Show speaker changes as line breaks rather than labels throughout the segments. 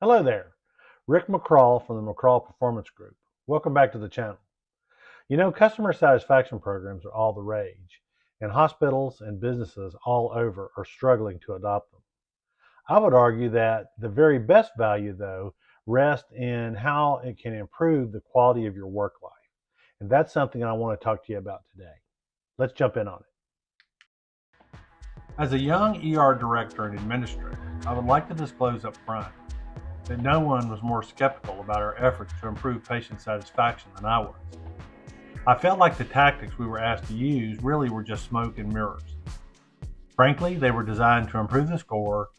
Hello there, Rick McCraw from the McCraw Performance Group. Welcome back to the channel. You know, customer satisfaction programs are all the rage, and hospitals and businesses all over are struggling to adopt them. I would argue that the very best value, though, rests in how it can improve the quality of your work life. And that's something I want to talk to you about today. Let's jump in on it. As a young ER director and administrator, I would like to disclose up front that no one was more skeptical about our efforts to improve patient satisfaction than I was. I felt like the tactics we were asked to use really were just smoke and mirrors. Frankly, they were designed to improve the score,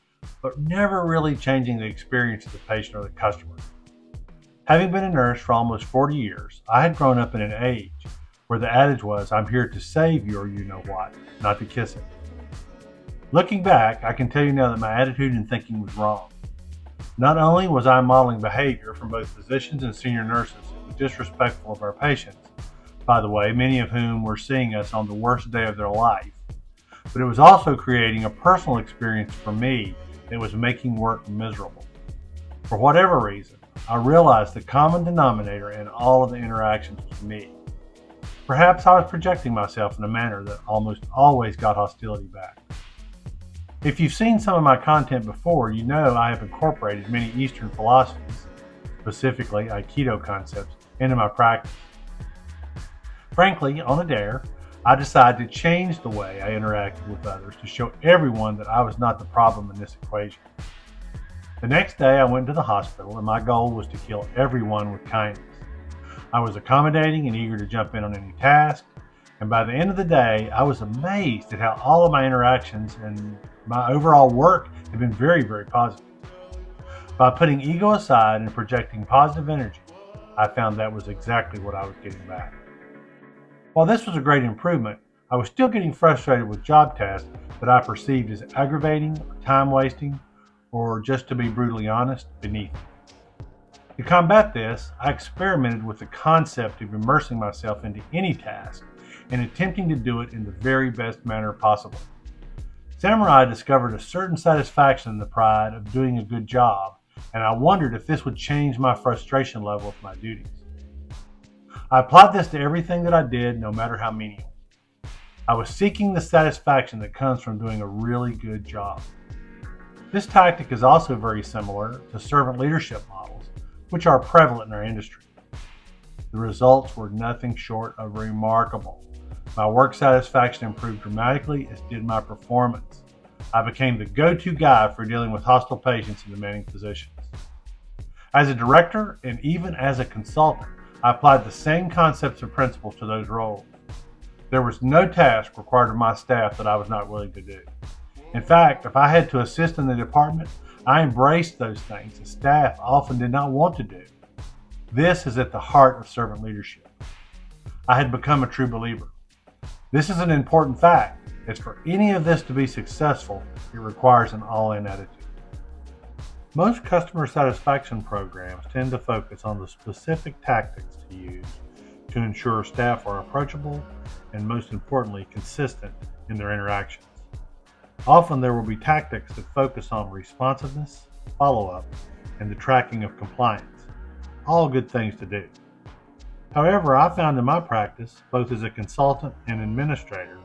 but never really changing the experience of the patient or the customer. Having been a nurse for almost 40 years, I had grown up in an age where the adage was, "I'm here to save your you-know-what, not to kiss it." Looking back, I can tell you now that my attitude and thinking was wrong. Not only was I modeling behavior from both physicians and senior nurses that was disrespectful of our patients, by the way, many of whom were seeing us on the worst day of their life, but it was also creating a personal experience for me that was making work miserable. For whatever reason, I realized the common denominator in all of the interactions was me. Perhaps I was projecting myself in a manner that almost always got hostility back. If you've seen some of my content before, you know I have incorporated many Eastern philosophies, specifically Aikido concepts, into my practice. Frankly, on a dare, I decided to change the way I interacted with others to show everyone that I was not the problem in this equation. The next day I went to the hospital and my goal was to kill everyone with kindness. I was accommodating and eager to jump in on any task, and by the end of the day, I was amazed at how all of my interactions and my overall work had been very, very positive. By putting ego aside and projecting positive energy, I found that was exactly what I was getting back. While this was a great improvement, I was still getting frustrated with job tasks that I perceived as aggravating, time wasting, or, just to be brutally honest, beneath me. To combat this, I experimented with the concept of immersing myself into any task and attempting to do it in the very best manner possible. Samurai discovered a certain satisfaction in the pride of doing a good job, and I wondered if this would change my frustration level with my duties. I applied this to everything that I did, no matter how menial. I was seeking the satisfaction that comes from doing a really good job. This tactic is also very similar to servant leadership models, which are prevalent in our industry. The results were nothing short of remarkable. My work satisfaction improved dramatically, as did my performance. I became the go-to guy for dealing with hostile patients and demanding physicians. As a director and even as a consultant, I applied the same concepts and principles to those roles. There was no task required of my staff that I was not willing to do. In fact, if I had to assist in the department, I embraced those things that staff often did not want to do. This is at the heart of servant leadership. I had become a true believer. This is an important fact, as for any of this to be successful, it requires an all-in attitude. Most customer satisfaction programs tend to focus on the specific tactics to use to ensure staff are approachable and, most importantly, consistent in their interactions. Often there will be tactics that focus on responsiveness, follow-up, and the tracking of compliance. All good things to do. However, I found in my practice, both as a consultant and administrator,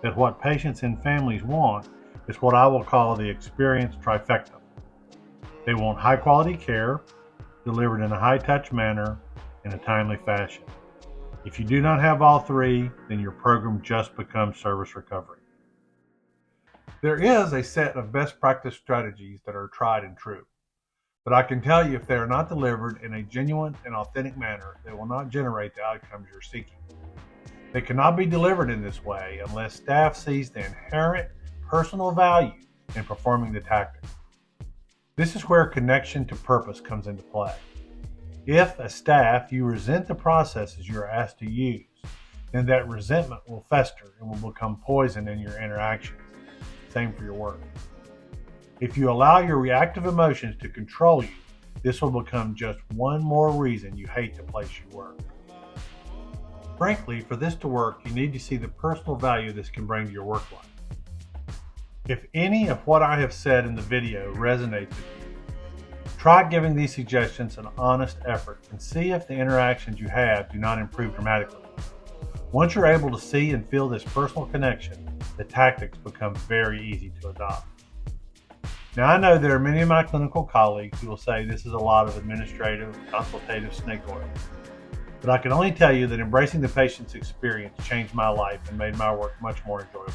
that what patients and families want is what I will call the experience trifecta. They want high-quality care, delivered in a high-touch manner, in a timely fashion. If you do not have all three, then your program just becomes service recovery. There is a set of best practice strategies that are tried and true. But I can tell you, if they are not delivered in a genuine and authentic manner, they will not generate the outcomes you're seeking. They cannot be delivered in this way unless staff sees the inherent personal value in performing the tactic. This is where connection to purpose comes into play. If, as staff, you resent the processes you are asked to use, then that resentment will fester and will become poison in your interactions. Same for your work. If you allow your reactive emotions to control you, this will become just one more reason you hate the place you work. Frankly, for this to work, you need to see the personal value this can bring to your work life. If any of what I have said in the video resonates with you, Try giving these suggestions an honest effort and see if the interactions you have do not improve dramatically. Once you're able to see and feel this personal connection, the tactics become very easy to adopt. Now, I know there are many of my clinical colleagues who will say this is a lot of administrative, consultative snake oil. But I can only tell you that embracing the patient's experience changed my life and made my work much more enjoyable.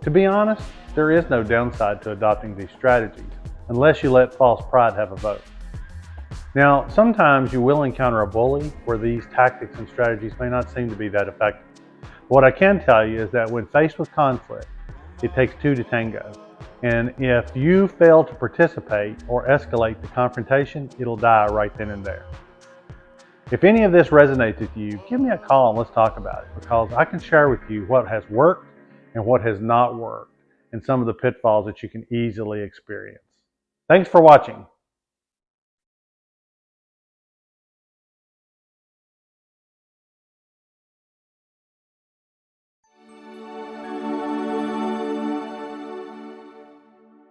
To be honest, there is no downside to adopting these strategies unless you let false pride have a vote. Now, sometimes you will encounter a bully where these tactics and strategies may not seem to be that effective. What I can tell you is that when faced with conflict, it takes two to tango. And if you fail to participate or escalate the confrontation, it'll die right then and there. If any of this resonates with you, give me a call and let's talk about it, because I can share with you what has worked and what has not worked and some of the pitfalls that you can easily experience. Thanks for watching.